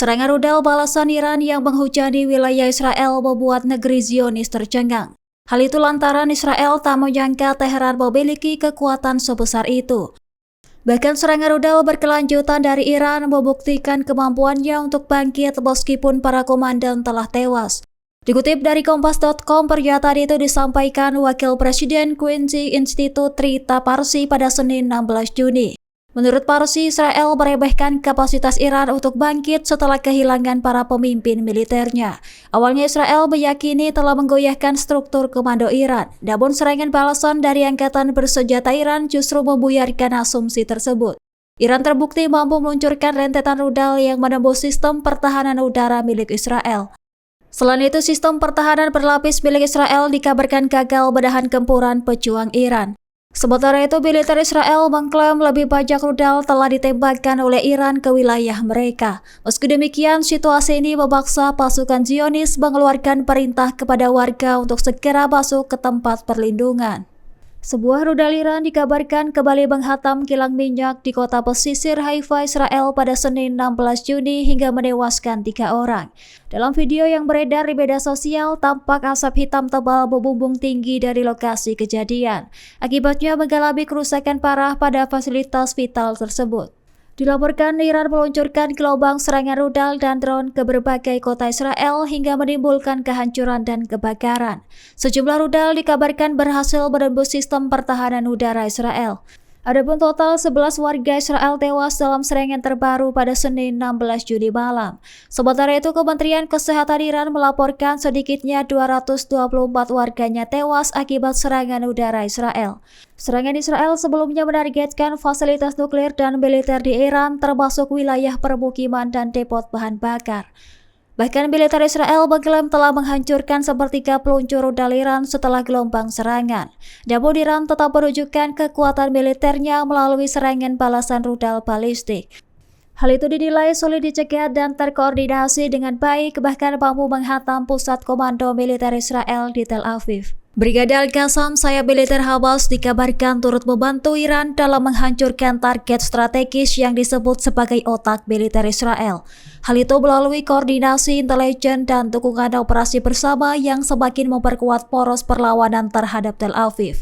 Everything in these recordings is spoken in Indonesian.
Serangan rudal balasan Iran yang menghujani wilayah Israel membuat negeri Zionis tercengang. Hal itu lantaran Israel tak menyangka Teheran memiliki kekuatan sebesar itu. Bahkan serangan rudal berkelanjutan dari Iran membuktikan kemampuannya untuk bangkit meskipun para komandan telah tewas. Dikutip dari Kompas.com, pernyataan itu disampaikan Wakil Presiden Quincy Institute Trita Parsi pada Senin 16 Juni. Menurut Parsi, Israel meremehkan kapasitas Iran untuk bangkit setelah kehilangan para pemimpin militernya. Awalnya Israel meyakini telah menggoyahkan struktur komando Iran, namun serangan balasan dari Angkatan Bersenjata Iran justru membuyarkan asumsi tersebut. Iran terbukti mampu meluncurkan rentetan rudal yang menembus sistem pertahanan udara milik Israel. Selain itu, sistem pertahanan berlapis milik Israel dikabarkan gagal menahan gempuran pejuang Iran. Sementara itu, militer Israel mengklaim lebih banyak rudal telah ditembakkan oleh Iran ke wilayah mereka. Meski demikian, situasi ini memaksa pasukan Zionis mengeluarkan perintah kepada warga untuk segera masuk ke tempat perlindungan. Sebuah rudal Iran dikabarkan kembali menghantam kilang minyak di kota pesisir Haifa, Israel pada Senin 16 Juni hingga menewaskan 3 orang. Dalam video yang beredar di media sosial, tampak asap hitam tebal membumbung tinggi dari lokasi kejadian. Akibatnya mengalami kerusakan parah pada fasilitas vital tersebut. Dilaporkan Iran meluncurkan gelombang serangan rudal dan drone ke berbagai kota Israel hingga menimbulkan kehancuran dan kebakaran. Sejumlah rudal dikabarkan berhasil menembus sistem pertahanan udara Israel. Adapun total 11 warga Israel tewas dalam serangan terbaru pada Senin 16 Juni malam. Sementara itu, Kementerian Kesehatan Iran melaporkan sedikitnya 224 warganya tewas akibat serangan udara Israel. Serangan Israel sebelumnya menargetkan fasilitas nuklir dan militer di Iran, termasuk wilayah permukiman dan depot bahan bakar. Bahkan militer Israel mengklaim telah menghancurkan sepertiga peluncur rudal Iran setelah gelombang serangan. Namun Iran tetap menunjukkan kekuatan militernya melalui serangan balasan rudal balistik. Hal itu dinilai sulit dicegah dan terkoordinasi dengan baik, bahkan mampu menghantam pusat komando militer Israel di Tel Aviv. Brigade Al-Qassam, sayap militer Hamas, dikabarkan turut membantu Iran dalam menghancurkan target strategis yang disebut sebagai otak militer Israel. Hal itu melalui koordinasi intelijen dan dukungan operasi bersama yang semakin memperkuat poros perlawanan terhadap Tel Aviv.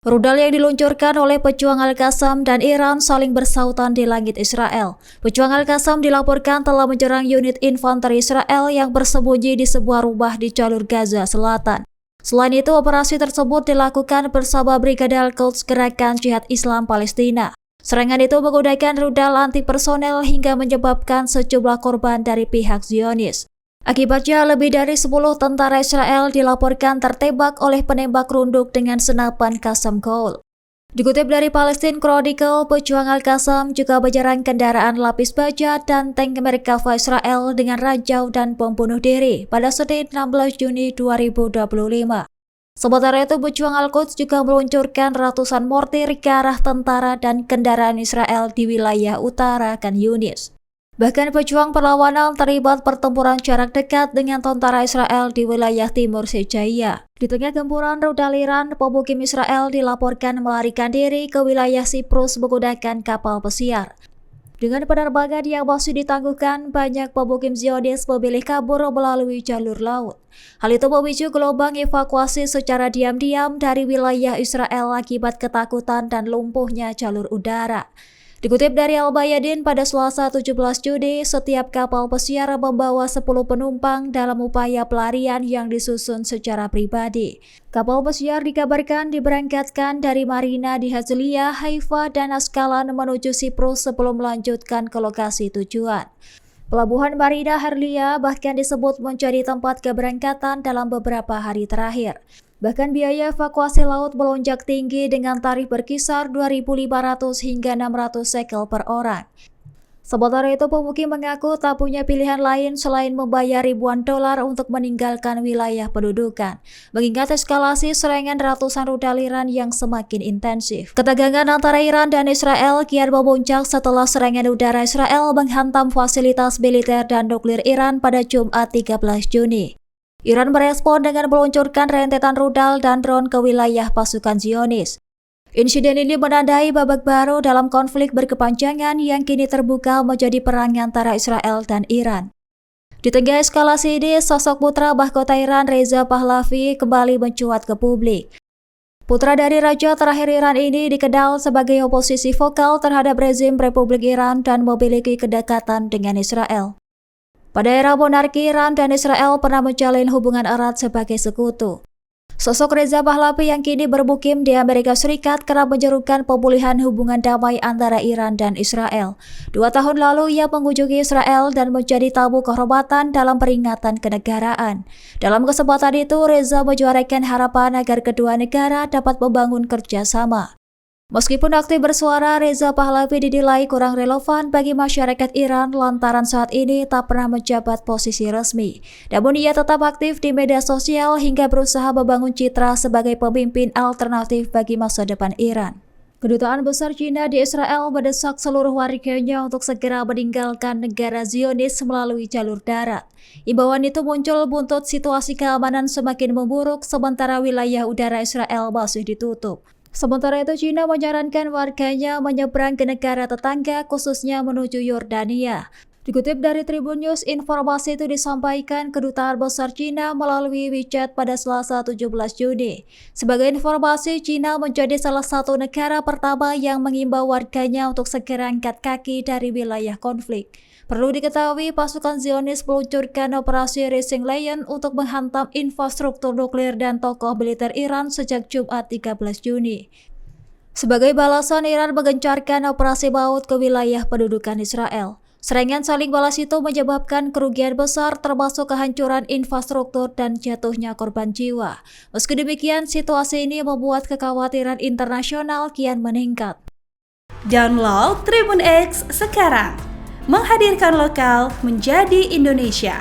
Rudal yang diluncurkan oleh pejuang Al-Qassam dan Iran saling bersautan di langit Israel. Pejuang Al-Qassam dilaporkan telah menyerang unit infanteri Israel yang bersembunyi di sebuah rumah di jalur Gaza Selatan. Selain itu, operasi tersebut dilakukan bersama Brigade Al-Quds Gerakan Jihad Islam Palestina. Serangan itu menggunakan rudal anti-personel hingga menyebabkan sejumlah korban dari pihak Zionis. Akibatnya, lebih dari 10 tentara Israel dilaporkan tertembak oleh penembak runduk dengan senapan Qassam Gold. Dikutip dari Palestine Chronicle, pejuang Al-Qassam juga menyerang kendaraan lapis baja dan tank Merkava Israel dengan ranjau dan bom bunuh diri pada Senin 16 Juni 2025. Sementara itu, pejuang Al-Quds juga meluncurkan ratusan mortir ke arah tentara dan kendaraan Israel di wilayah utara Khan Yunis. Bahkan pejuang perlawanan terlibat pertempuran jarak dekat dengan tentara Israel di wilayah timur Sejaya. Di tengah gempuran rudal Iran, pemukim Israel dilaporkan melarikan diri ke wilayah Siprus menggunakan kapal pesiar. Dengan penerbangan yang masih ditangguhkan, banyak pemukim Zionis memilih kabur melalui jalur laut. Hal itu memicu gelombang evakuasi secara diam-diam dari wilayah Israel akibat ketakutan dan lumpuhnya jalur udara. Dikutip dari Al-Bayadin, pada Selasa 17 Juni, setiap kapal pesiar membawa 10 penumpang dalam upaya pelarian yang disusun secara pribadi. Kapal pesiar dikabarkan diberangkatkan dari Marina di Herzliya, Haifa, dan Askalan menuju Siprus sebelum melanjutkan ke lokasi tujuan. Pelabuhan Marina Herzliya bahkan disebut menjadi tempat keberangkatan dalam beberapa hari terakhir. Bahkan biaya evakuasi laut melonjak tinggi dengan tarif berkisar 2.500 hingga 600 shekel per orang. Sementara itu, pemukim mengaku tak punya pilihan lain selain membayar ribuan dolar untuk meninggalkan wilayah pendudukan, mengingat eskalasi serangan ratusan rudal Iran yang semakin intensif. Ketegangan antara Iran dan Israel kian memuncak setelah serangan udara Israel menghantam fasilitas militer dan nuklir Iran pada Jumat 13 Juni. Iran merespon dengan meluncurkan rentetan rudal dan drone ke wilayah pasukan Zionis. Insiden ini menandai babak baru dalam konflik berkepanjangan yang kini terbuka menjadi perang antara Israel dan Iran. Di tengah eskalasi ini, sosok putra mahkota Iran Reza Pahlavi kembali mencuat ke publik. Putra dari Raja terakhir Iran ini dikenal sebagai oposisi vokal terhadap rezim Republik Iran dan memiliki kedekatan dengan Israel. Pada era monarki, Iran dan Israel pernah menjalin hubungan erat sebagai sekutu. Sosok Reza Pahlavi yang kini bermukim di Amerika Serikat kerap menyerukan pemulihan hubungan damai antara Iran dan Israel. 2 tahun lalu ia mengunjungi Israel dan menjadi tamu kehormatan dalam peringatan kenegaraan. Dalam kesempatan itu, Reza menyuarakan harapan agar kedua negara dapat membangun kerjasama. Meskipun aktif bersuara, Reza Pahlavi dinilai kurang relevan bagi masyarakat Iran lantaran saat ini tak pernah menjabat posisi resmi. Namun ia tetap aktif di media sosial hingga berusaha membangun citra sebagai pemimpin alternatif bagi masa depan Iran. Kedutaan besar Cina di Israel mendesak seluruh warganya untuk segera meninggalkan negara Zionis melalui jalur darat. Imbauan itu muncul buntut situasi keamanan semakin memburuk sementara wilayah udara Israel masih ditutup. Sementara itu, Cina menyarankan warganya menyeberang ke negara tetangga, khususnya menuju Yordania. Dikutip dari Tribun News, informasi itu disampaikan Kedutaan Besar Cina melalui WeChat pada Selasa 17 Juni. Sebagai informasi, Cina menjadi salah satu negara pertama yang mengimbau warganya untuk segera angkat kaki dari wilayah konflik. Perlu diketahui, pasukan Zionis meluncurkan operasi Rising Lion untuk menghantam infrastruktur nuklir dan tokoh militer Iran sejak Jumat 13 Juni. Sebagai balasan, Iran menggencarkan operasi maut ke wilayah pendudukan Israel. Serangan saling balas itu menyebabkan kerugian besar termasuk kehancuran infrastruktur dan jatuhnya korban jiwa. Meski demikian, situasi ini membuat kekhawatiran internasional kian meningkat. Download Tribun X sekarang. Menghadirkan lokal menjadi Indonesia.